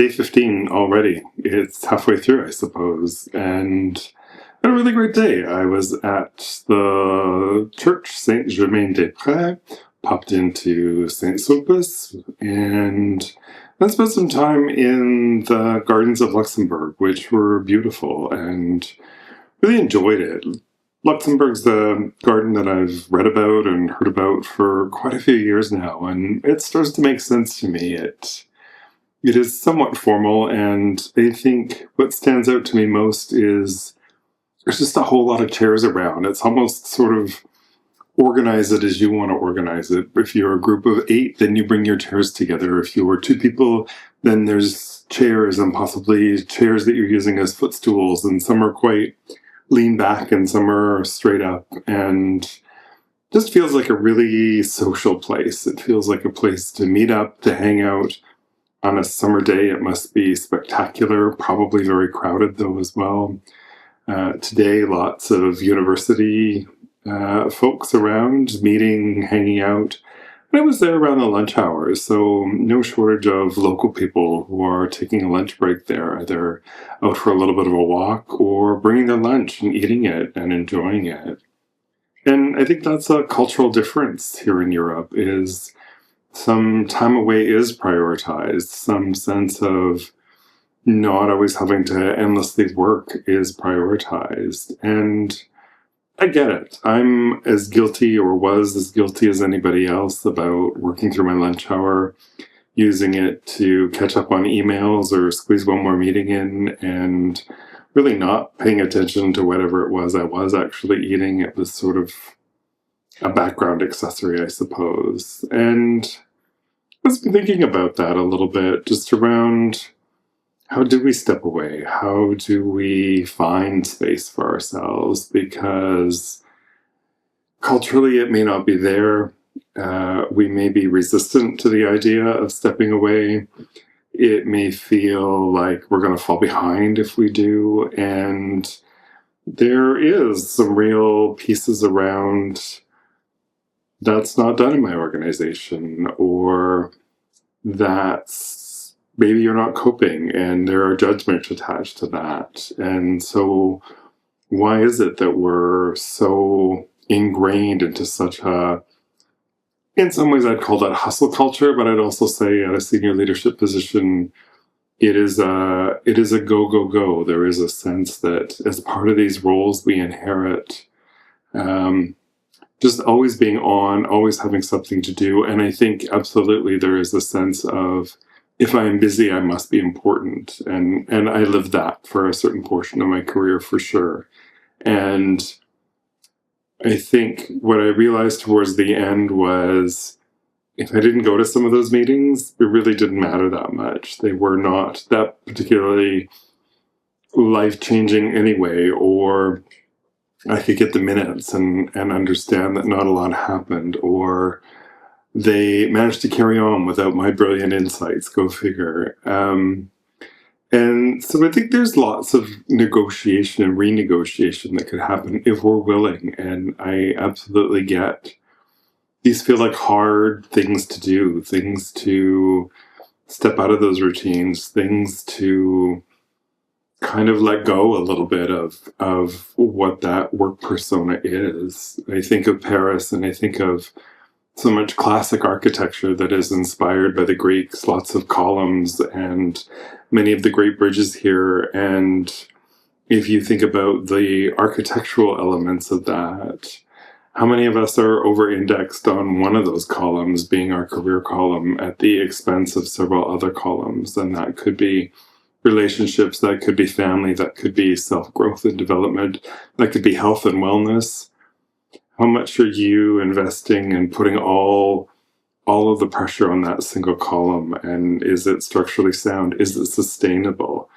day 15 already. It's halfway through, I suppose. And I had a really great day. I was at the church, Saint-Germain-des-Prés, popped into St. Sulpice, and then spent some time in the gardens of Luxembourg, which were beautiful, and really enjoyed it. Luxembourg's the garden that I've read about and heard about for quite a few years now, and it starts to make sense to me. It is somewhat formal, and I think what stands out to me most is there's just a whole lot of chairs around. It's almost sort of organize it as you want to organize it. If you're a group of 8, then you bring your chairs together. If you were 2 people, then there's chairs and possibly chairs that you're using as footstools, and some are quite lean back and some are straight up, and just feels like a really social place. It feels like a place to meet up, to hang out. On a summer day, it must be spectacular, probably very crowded though as well. Today, lots of university folks around, meeting, hanging out. And I was there around the lunch hour, so no shortage of local people who are taking a lunch break there, either out for a little bit of a walk or bringing their lunch and eating it and enjoying it. And I think that's a cultural difference here in Europe, is some time away is prioritized, some sense of not always having to endlessly work is prioritized. And I get it. I'm as guilty, or was as guilty as anybody else, about working through my lunch hour, using it to catch up on emails or squeeze one more meeting in, and really not paying attention to whatever it was I was actually eating. It was sort of a background accessory, I suppose. And I was thinking about that a little bit, just around how do we step away? How do we find space for ourselves? Because culturally it may not be there. We may be resistant to the idea of stepping away. It may feel like we're going to fall behind if we do. And there is some real pieces around that's not done in my organization, or that's maybe you're not coping, and there are judgments attached to that. And so why is it that we're so ingrained into such a, in some ways I'd call that hustle culture, but I'd also say at a senior leadership position, it is a go, go, go. There is a sense that as part of these roles we inherit, just always being on, always having something to do. And I think absolutely there is a sense of, if I am busy, I must be important. And I lived that for a certain portion of my career, for sure. And I think what I realized towards the end was, if I didn't go to some of those meetings, it really didn't matter that much. They were not that particularly life-changing anyway, or I could get the minutes and understand that not a lot happened, or they managed to carry on without my brilliant insights, go figure. And so I think there's lots of negotiation and renegotiation that could happen if we're willing. And I absolutely get these feel like hard things to do, things to step out of those routines, things to kind of let go a little bit of what that work persona is. I think of Paris, and I think of so much classic architecture that is inspired by the Greeks, lots of columns and many of the great bridges here. And if you think about the architectural elements of that, how many of us are over-indexed on one of those columns being our career column at the expense of several other columns? And that could be relationships, that could be family, that could be self-growth and development, that could be health and wellness. How much are you investing in putting all of the pressure on that single column? And is it structurally sound? Is it sustainable?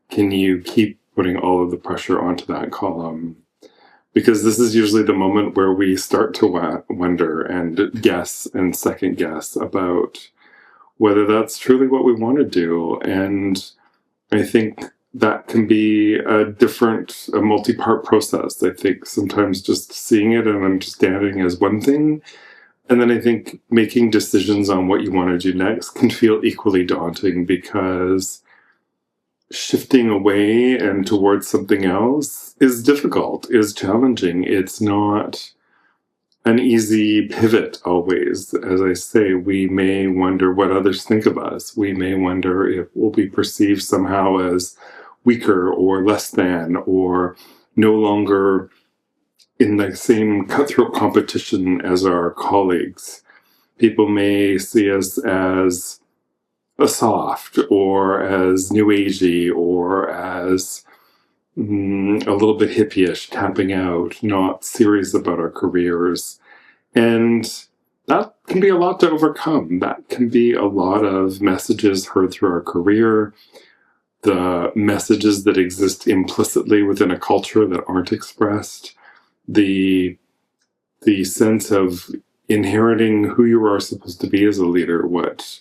Can you keep putting all of the pressure onto that column? Because this is usually the moment where we start to wonder and guess and second guess about whether that's truly what we want to do. And I think that can be a multi-part process. I think sometimes just seeing it and understanding is one thing. And then I think making decisions on what you want to do next can feel equally daunting, because shifting away and towards something else is difficult, is challenging. It's not an easy pivot always. As I say, we may wonder what others think of us. We may wonder if we'll be perceived somehow as weaker or less than, or no longer in the same cutthroat competition as our colleagues. People may see us as a soft, or as new agey, or as a little bit hippie-ish, tapping out, not serious about our careers. And that can be a lot to overcome. That can be a lot of messages heard through our career, the messages that exist implicitly within a culture that aren't expressed, the sense of inheriting who you are supposed to be as a leader, what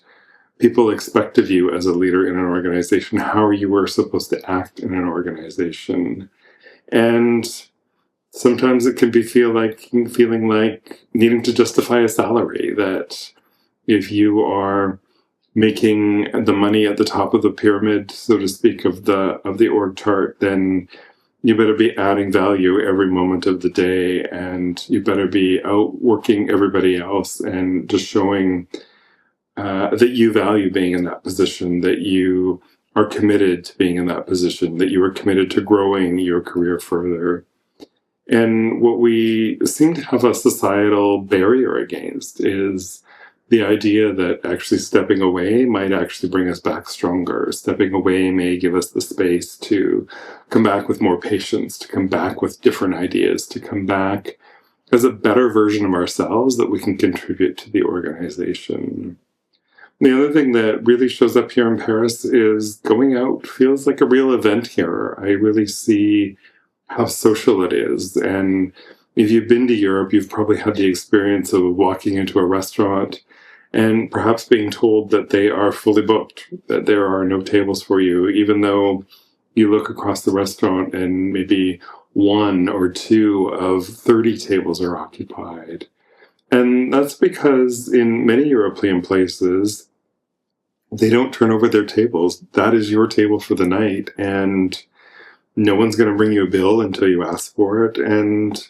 people expect of you as a leader in an organization, how you are supposed to act in an organization. And sometimes it can be feeling like needing to justify a salary, that if you are making the money at the top of the pyramid, so to speak, of the org chart, then you better be adding value every moment of the day, and you better be outworking everybody else and just showing that you value being in that position, that you are committed to being in that position, that you are committed to growing your career further. And what we seem to have a societal barrier against is the idea that actually stepping away might actually bring us back stronger. Stepping away may give us the space to come back with more patience, to come back with different ideas, to come back as a better version of ourselves that we can contribute to the organization. The other thing that really shows up here in Paris is going out feels like a real event here. I really see how social it is. And if you've been to Europe, you've probably had the experience of walking into a restaurant and perhaps being told that they are fully booked, that there are no tables for you, even though you look across the restaurant and maybe 1 or 2 of 30 tables are occupied. And that's because in many European places, they don't turn over their tables. That is your table for the night, and no one's going to bring you a bill until you ask for it. And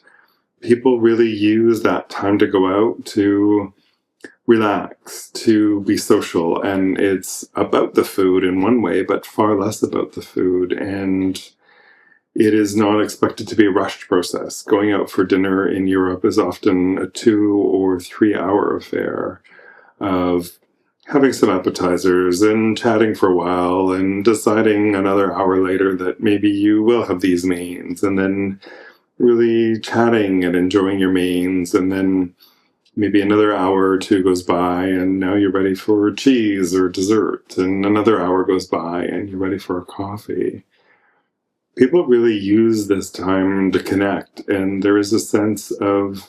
people really use that time to go out to relax, to be social. And it's about the food in one way, but far less about the food. And it is not expected to be a rushed process. Going out for dinner in Europe is often a 2 or 3 hour affair of having some appetizers and chatting for a while and deciding another hour later that maybe you will have these mains, and then really chatting and enjoying your mains, and then maybe another hour or 2 goes by and now you're ready for cheese or dessert, and another hour goes by and you're ready for a coffee. People really use this time to connect, and there is a sense of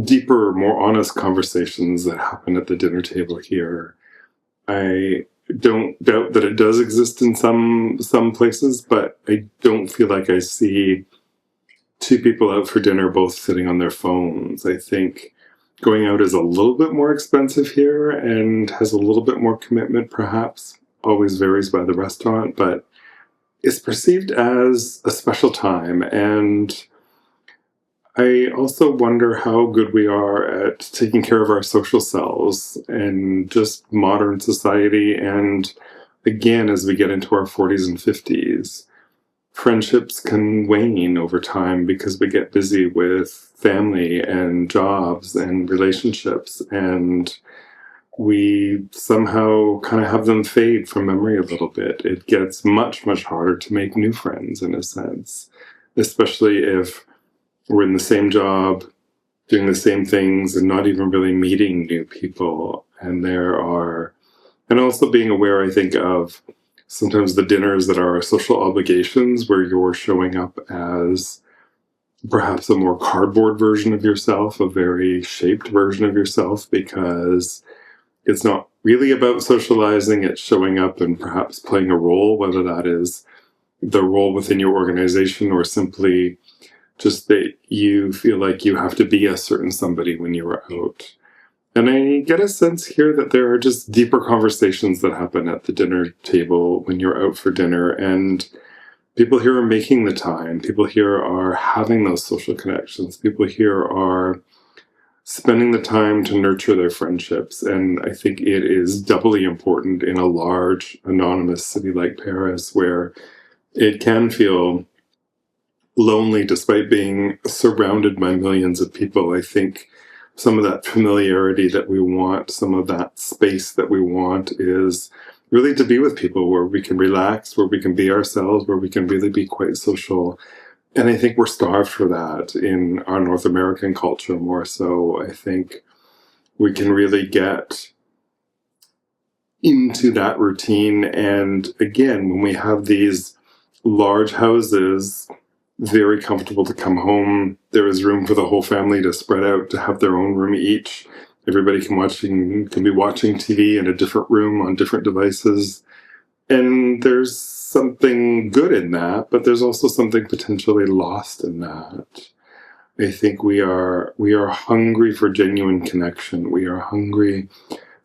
deeper, more honest conversations that happen at the dinner table here. I don't doubt that it does exist in some places, but I don't feel like I see 2 people out for dinner both sitting on their phones. I think going out is a little bit more expensive here and has a little bit more commitment, perhaps. Always varies by the restaurant, but it's perceived as a special time. And I also wonder how good we are at taking care of our social selves and just modern society. And again, as we get into our 40s and 50s, friendships can wane over time because we get busy with family and jobs and relationships, and we somehow kind of have them fade from memory a little bit. It gets much, much harder to make new friends, in a sense, especially if we're in the same job, doing the same things, and not even really meeting new people. And also being aware, I think, of sometimes the dinners that are social obligations where you're showing up as perhaps a more cardboard version of yourself, a very shaped version of yourself, because it's not really about socializing, it's showing up and perhaps playing a role, whether that is the role within your organization or simply just that you feel like you have to be a certain somebody when you are out. And I get a sense here that there are just deeper conversations that happen at the dinner table when you're out for dinner. And people here are making the time. People here are having those social connections. People here are spending the time to nurture their friendships. And I think it is doubly important in a large, anonymous city like Paris, where it can feel lonely despite being surrounded by millions of people. I think some of that familiarity that we want, some of that space that we want is really to be with people where we can relax, where we can be ourselves, where we can really be quite social. And I think we're starved for that in our North American culture more so. I think we can really get into that routine. And again, when we have these large houses, very comfortable to come home. There is room for the whole family to spread out, to have their own room each. Everybody can be watching TV in a different room on different devices. And there's something good in that, but there's also something potentially lost in that. I think we are hungry for genuine connection. We are hungry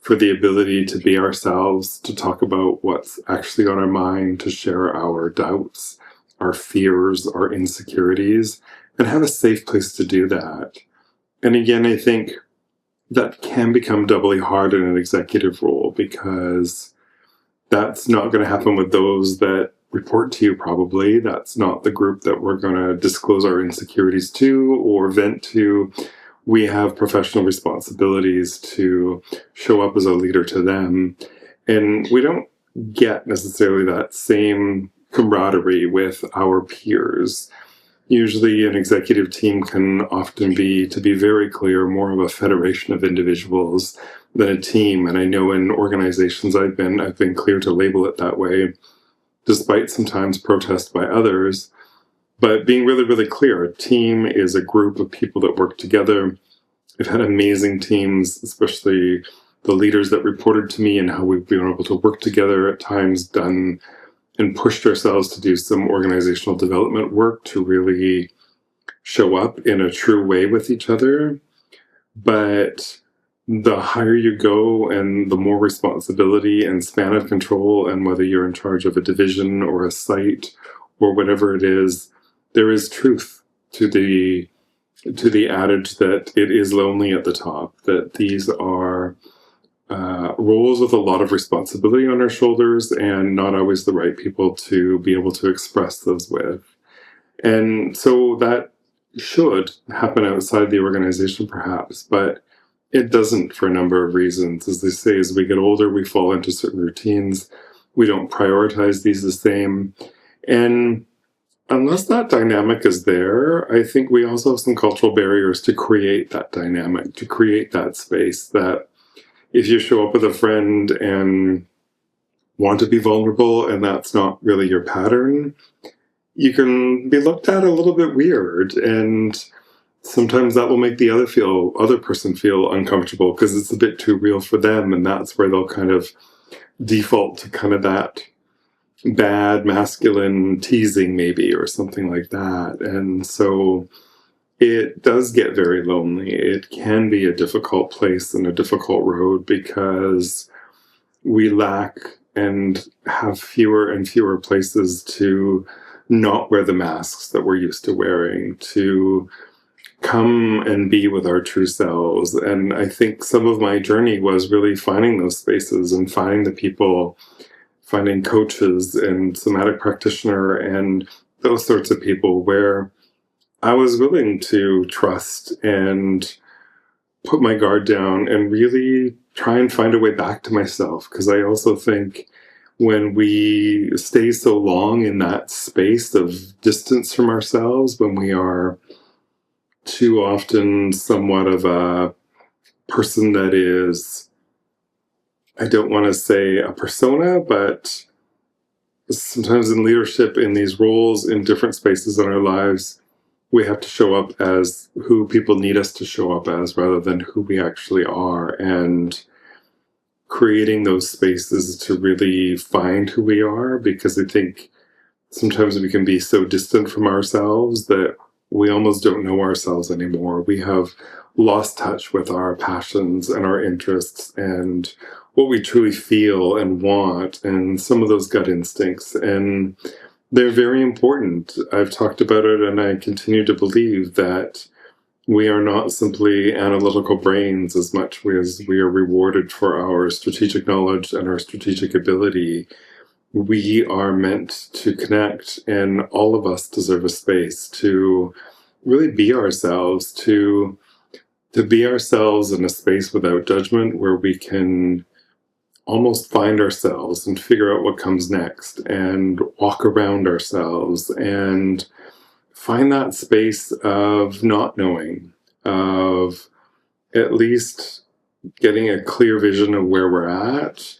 for the ability to be ourselves, to talk about what's actually on our mind, to share our doubts, our fears, our insecurities, and have a safe place to do that. And again, I think that can become doubly hard in an executive role because that's not going to happen with those that report to you, probably. That's not the group that we're going to disclose our insecurities to or vent to. We have professional responsibilities to show up as a leader to them. And we don't get necessarily that same camaraderie with our peers. Usually an executive team can often be, to be very clear, more of a federation of individuals than a team. And I know in organizations I've been clear to label it that way, despite sometimes protest by others. But being really, really clear, a team is a group of people that work together. I've had amazing teams, especially the leaders that reported to me and how we've been able to work together at times, done and pushed ourselves to do some organizational development work to really show up in a true way with each other. But the higher you go and the more responsibility and span of control, and whether you're in charge of a division or a site or whatever it is, there is truth to the adage that it is lonely at the top, that these are roles with a lot of responsibility on our shoulders and not always the right people to be able to express those with. And so that should happen outside the organization perhaps, but it doesn't for a number of reasons. As they say, as we get older, we fall into certain routines. We don't prioritize these the same. And unless that dynamic is there, I think we also have some cultural barriers to create that dynamic, to create that space that if you show up with a friend and want to be vulnerable and that's not really your pattern, you can be looked at a little bit weird. And sometimes that will make the other person feel uncomfortable because it's a bit too real for them. And that's where they'll kind of default to kind of that bad masculine teasing maybe, or something like that. And so it does get very lonely. It can be a difficult place and a difficult road because we lack and have fewer and fewer places to not wear the masks that we're used to wearing, to come and be with our true selves. And I think some of my journey was really finding those spaces and finding the people, finding coaches and somatic practitioner and those sorts of people where I was willing to trust and put my guard down and really try and find a way back to myself. Because I also think when we stay so long in that space of distance from ourselves, when we are too often somewhat of a person that is, I don't want to say a persona, but sometimes in leadership, in these roles, in different spaces in our lives, we have to show up as who people need us to show up as rather than who we actually are. And creating those spaces to really find who we are, because I think sometimes we can be so distant from ourselves that we almost don't know ourselves anymore. We have lost touch with our passions and our interests and what we truly feel and want, and some of those gut instincts. And they're very important. I've talked about it, and I continue to believe that we are not simply analytical brains as much as we are rewarded for our strategic knowledge and our strategic ability. We are meant to connect, and all of us deserve a space to really be ourselves, to be ourselves in a space without judgment, where we can almost find ourselves and figure out what comes next and walk around ourselves and find that space of not knowing, of at least getting a clear vision of where we're at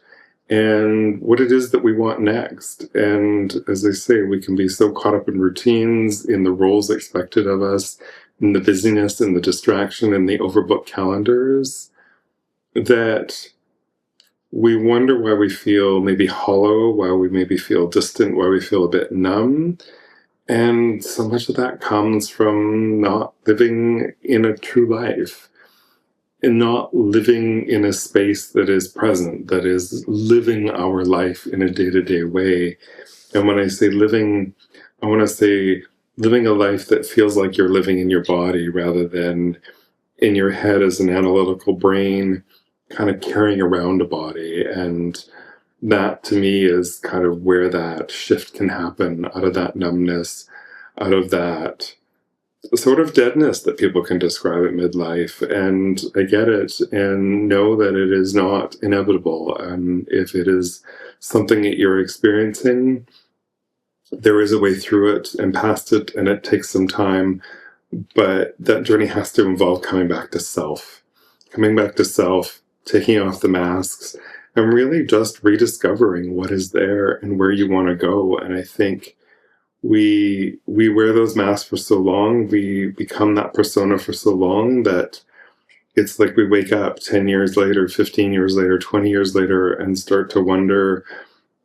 and what it is that we want next. And as I say, we can be so caught up in routines, in the roles expected of us, in the busyness and the distraction and the overbooked calendars, that we wonder why we feel maybe hollow, why we maybe feel distant, why we feel a bit numb. And so much of that comes from not living in a true life and not living in a space that is present, that is living our life in a day-to-day way. And when I say living, I want to say living a life that feels like you're living in your body rather than in your head as an analytical brain kind of carrying around a body. And that to me is kind of where that shift can happen, out of that numbness, out of that sort of deadness that people can describe at midlife. And I get it and know that it is not inevitable. And if it is something that you're experiencing, there is a way through it and past it, and it takes some time. But that journey has to involve coming back to self, taking off the masks, and really just rediscovering what is there and where you want to go. And I think we wear those masks for so long, we become that persona for so long, that it's like we wake up 10 years later, 15 years later, 20 years later, and start to wonder,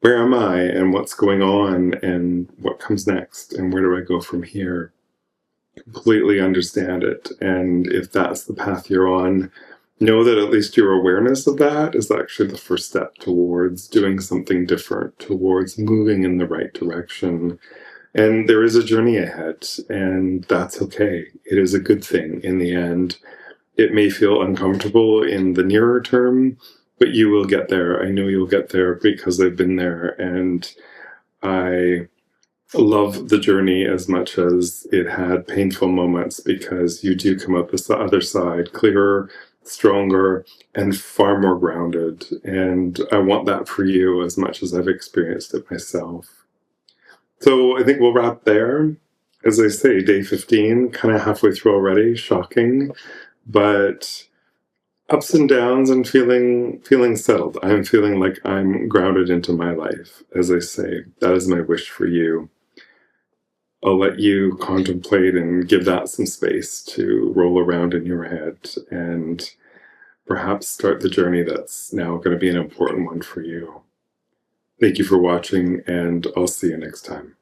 where am I and what's going on and what comes next and where do I go from here? Completely understand it. And if that's the path you're on, know that at least your awareness of that is actually the first step towards doing something different, towards moving in the right direction. And there is a journey ahead, and that's okay. It is a good thing in the end. It may feel uncomfortable in the nearer term, but you will get there. I know you'll get there because I've been there, and I love the journey as much as it had painful moments, because you do come out the other side clearer, stronger, and far more grounded. And I want that for you as much as I've experienced it myself. So I think we'll wrap there. As I say, day 15, kind of halfway through already, shocking, but ups and downs and feeling settled. I'm feeling like I'm grounded into my life. As I say, that is my wish for you. I'll let you contemplate and give that some space to roll around in your head and perhaps start the journey that's now going to be an important one for you. Thank you for watching, and I'll see you next time.